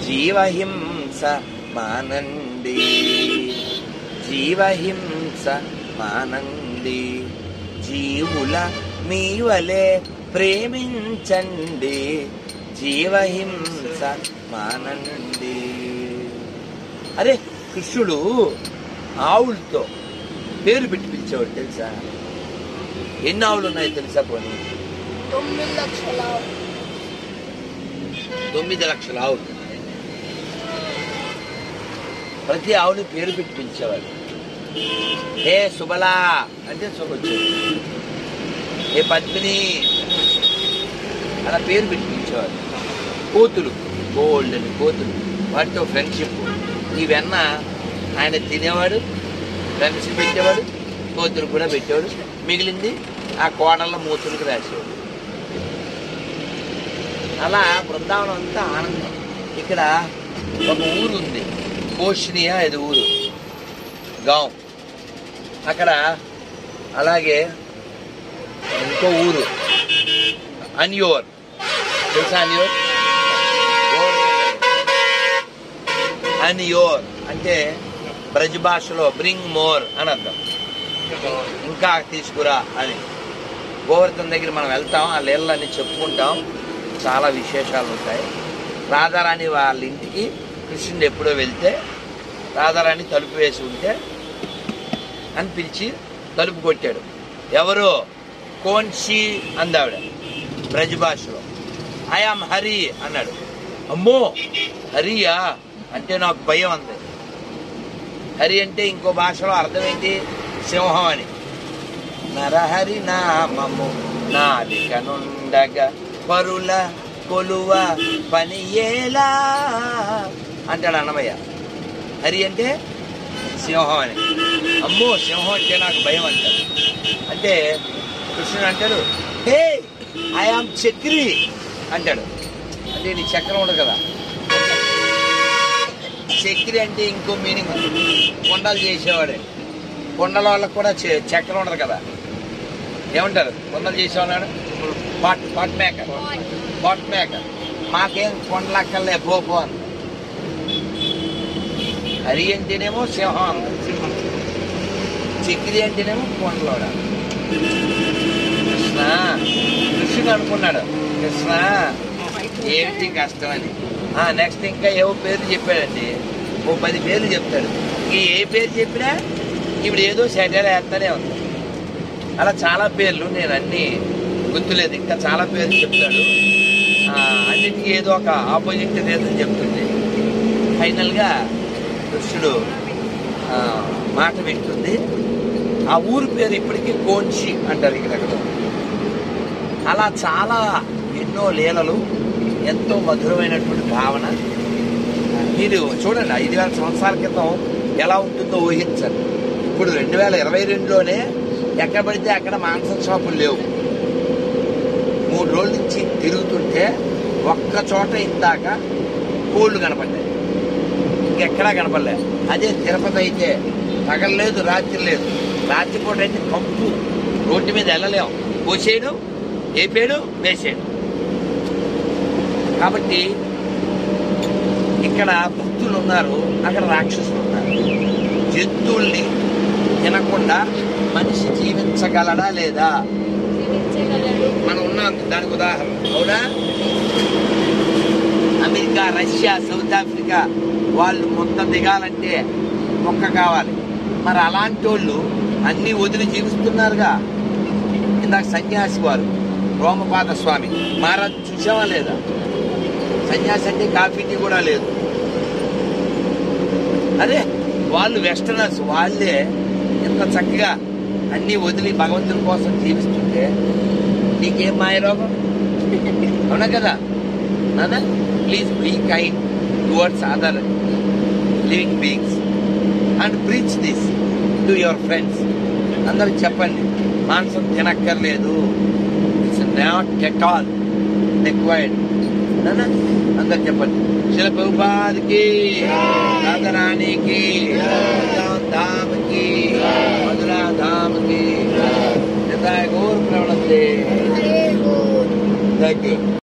జీవహింస మానండి, జీవహింస మానండి, జీవుల మీ వలె ప్రేమించండి, జీవహింస మానండి. అరే కృష్ణుడు ఆవులతో పేరు పెట్టి పిలిచేవాడు తెలుసా? ఎన్ని ఆవులు ఉన్నాయో తెలుసా? పోనీ 9 లక్షల ఆవులు. ప్రతి ఆవుని పేరు పెట్టి పిలిచేవాడు. హే సుబలా అంటే వచ్చేది, హే పద్మిని అలా పేరు పెట్టి పిలిచేవాడు. కోతులు, గోల్డెన్ కోతులు, వాటితో ఫ్రెండ్షిప్. ఈ వెన్న ఆయన తినేవాడు, ఫ్రెండ్స్ పెట్టేవాడు, కోతులు కూడా పెట్టేవాడు. మిగిలింది ఆ కోడళ్ళ మూతులకు రాసేవాడు. అలా బృందావనం అంతా ఆనందం. ఇక్కడ ఒక ఊరు ఉంది, కోష్నియా ఇది ఊరు, గాం. అక్కడ అలాగే ఇంకో ఊరు అన్యోర్, తెలుసా? అన్యోర్ అంటే బ్రజ్ భాషలో బ్రింగ్ మోర్ అని అర్థం, ఇంకా తీసుకురా అని. గోవర్ధన్ దగ్గర మనం వెళ్తాం, ఆ నీళ్ళని చెప్పుకుంటాం, చాలా విశేషాలు ఉంటాయి. రాధారాణి వాళ్ళ ఇంటికి కృష్ణుడు ఎప్పుడో వెళ్తే రాధారాణి తలుపు వేసి ఉంటే అని పిలిచి తలుపు కొట్టాడు. ఎవరో కోన్షి అందావిడ బ్రజ్ భాషలో. ఐఆమ్ హరి అన్నాడు. అమ్మో హరియా అంటే నాకు భయం అంది. హరి అంటే ఇంకో భాషలో అర్థం ఏంటి? సింహం అని. నరహరి నామము నాలికనుండగా పరుల కొలువ పనియేలా అంటాడు అన్నమయ్య. హరి అంటే సింహం అని. అమ్మో సింహం అంటే నాకు భయం అంటాడు. అంటే కృష్ణుడు అంటాడు, హే ఐఆమ్ చక్రి అంటాడు. అంటే నీ చక్రం ఉండదు కదా. చక్రి అంటే ఇంకో మీనింగ్ ఉంది, కొండలు చేసేవాడే. కొండల వాళ్ళకు కూడా చక్రం ఉండదు కదా. ఏమంటారు కొండలు చేసేవాడు? Pot maker. Pot maker. మాకేం కొండలు అక్కర్లే పోపో అంది. హరి అంటేనేమో సింహం అంది, చక్రి అంటేనేమో కొండలోడ. కృష్ణ కృష్ణుడు అనుకున్నాడు, కృష్ణ ఏమిటి కష్టం అని. నెక్స్ట్ ఇంకా ఏవో పేర్లు చెప్పాడండి, ఓ 10 పేర్లు చెప్తాడు. ఏ పేరు చెప్పినా ఇప్పుడు ఏదో సెటైర్ వేస్తానే ఉంది. అలా చాలా పేర్లు, నేను అన్నీ గుర్తులేదు, ఇంకా చాలా పేర్లు చెప్తాడు. అన్నింటికి ఏదో ఒక ఆపోజిట్ రీజన్ చెప్తుంది. ఫైనల్గా కృష్ణుడు మాట వింటుంది. ఆ ఊరు పేరు ఇప్పటికీ కోన్షి అంటారు ఇక్కడ. అలా చాలా ఎన్నో లీలలు, ఎంతో మధురమైనటువంటి భావన. మీరు చూడండి, 5000 సంవత్సరాల క్రితం ఎలా ఉంటుందో ఊహించండి. ఇప్పుడు 2022లోనే ఎక్కడ పడితే అక్కడ మాంసం షాపులు లేవు. 3 రోజుల నుంచి తిరుగుతుంటే ఒక్క చోట ఇందాక కోళ్ళు కనపడ్డాయి, ఇంకెక్కడా కనపడలే. అదే తిరుపతి అయితే పగలలేదు రాత్రి లేదు. రాత్రిపూట అయితే కంపు, రోడ్డు మీద వెళ్ళలేము. కోసేయడం, వేపేయడం, వేసేయడం. కాబట్టి ఇక్కడ భక్తులు ఉన్నారు, అక్కడ రాక్షసులు ఉన్నారు. జంతువుల్ని తినకుండా మనిషి జీవించగలడా లేదా? మనం ఉన్నాం దానికి ఉదాహరణ. అవునా? అమెరికా, రష్యా, సౌత్ ఆఫ్రికా వాళ్ళు మొత్తం దిగాలంటే మొక్క కావాలి. మరి అలాంటి వాళ్ళు అన్నీ వదిలి జీవిస్తున్నారుగా. ఇందాక సన్యాసి వారు రోమపాద స్వామి మహారాజు చూసావా లేదా? సన్యాసి అంటే కాఫీ టీ కూడా లేదు. అదే వాళ్ళు వెస్టర్నర్స్, వాళ్ళే ఎంత చక్కగా అన్నీ వదిలి భగవంతుని కోసం జీవిస్తుంటే నీకేం మాయ రోగం? అవునా కదా నాన్న? Please be kind towards other living beings and preach this to your friends. అందరికి చెప్పండి, మాంసం తినక్కర్లేదు. It's not at all required. అందరు చెప్పండి. శిల ప్రభుపాదికి, రాధారాణికి, ధామ్కి, మధురా ధామ్కి, గోర్ ప్రవణతే. Thank you.